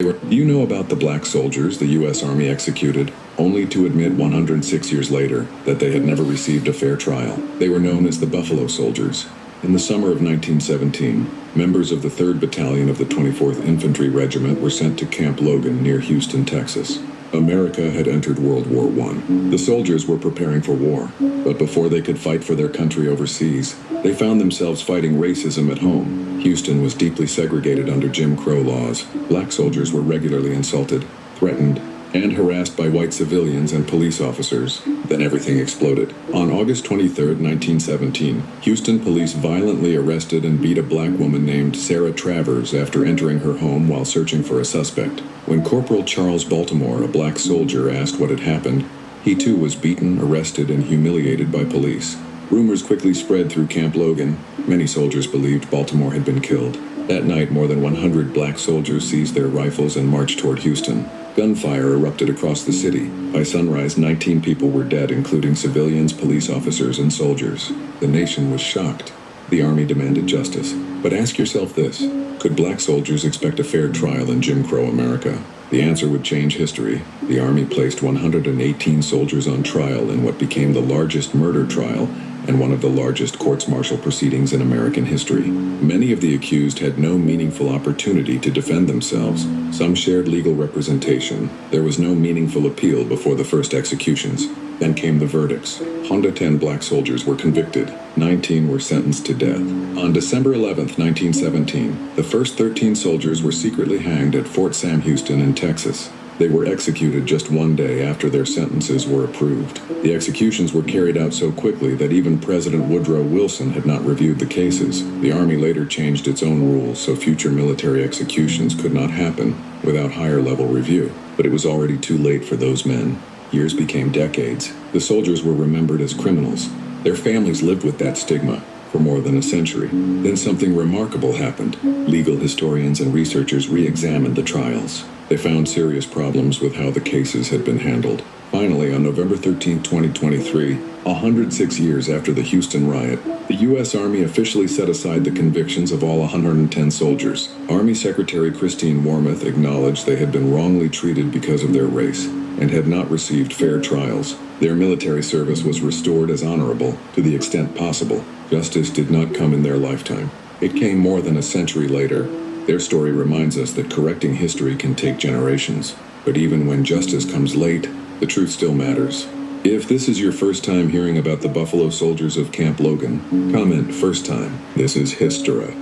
Do you know about the black soldiers the U.S. Army executed, only to admit 106 years later that they had never received a fair trial? They were known as the Buffalo Soldiers. In the summer of 1917, members of the 3rd Battalion of the 24th Infantry Regiment were sent to Camp Logan near Houston, Texas. America had entered World War I. The soldiers were preparing for war, but before they could fight for their country overseas, they found themselves fighting racism at home. Houston was deeply segregated under Jim Crow laws. Black soldiers were regularly insulted, threatened, and harassed by white civilians and police officers. Then everything exploded. On August 23, 1917, Houston police violently arrested and beat a black woman named Sarah Travers after entering her home while searching for a suspect. When Corporal Charles Baltimore, a black soldier, asked what had happened, he too was beaten, arrested, and humiliated by police. Rumors quickly spread through Camp Logan. Many soldiers believed Baltimore had been killed. That night, more than 100 black soldiers seized their rifles and marched toward Houston. Gunfire erupted across the city. By sunrise, 19 people were dead, including civilians, police officers, and soldiers. The nation was shocked. The Army demanded justice. But ask yourself this: could black soldiers expect a fair trial in Jim Crow America? The answer would change history. The Army placed 118 soldiers on trial in what became the largest murder trial and one of the largest courts-martial proceedings in American history. Many of the accused had no meaningful opportunity to defend themselves. Some shared legal representation. There was no meaningful appeal before the first executions. Then came the verdicts. 110 black soldiers were convicted. 19 were sentenced to death. On December 11, 1917, the first 13 soldiers were secretly hanged at Fort Sam Houston in Texas. They were executed just one day after their sentences were approved. The executions were carried out so quickly that even President Woodrow Wilson had not reviewed the cases. The Army later changed its own rules so future military executions could not happen without higher-level review. But it was already too late for those men. Years became decades. The soldiers were remembered as criminals. Their families lived with that stigma for more than a century. Then something remarkable happened. Legal historians and researchers re-examined the trials. They found serious problems with how the cases had been handled. Finally, on November 13, 2023, 106 years after the Houston riot, the U.S. Army officially set aside the convictions of all 110 soldiers. Army Secretary Christine Wormuth acknowledged they had been wrongly treated because of their race and had not received fair trials. Their military service was restored as honorable to the extent possible. Justice did not come in their lifetime. It came more than a century later. Their story reminds us that correcting history can take generations. But even when justice comes late, the truth still matters. If this is your first time hearing about the Buffalo Soldiers of Camp Logan, comment "first time." This is Histora.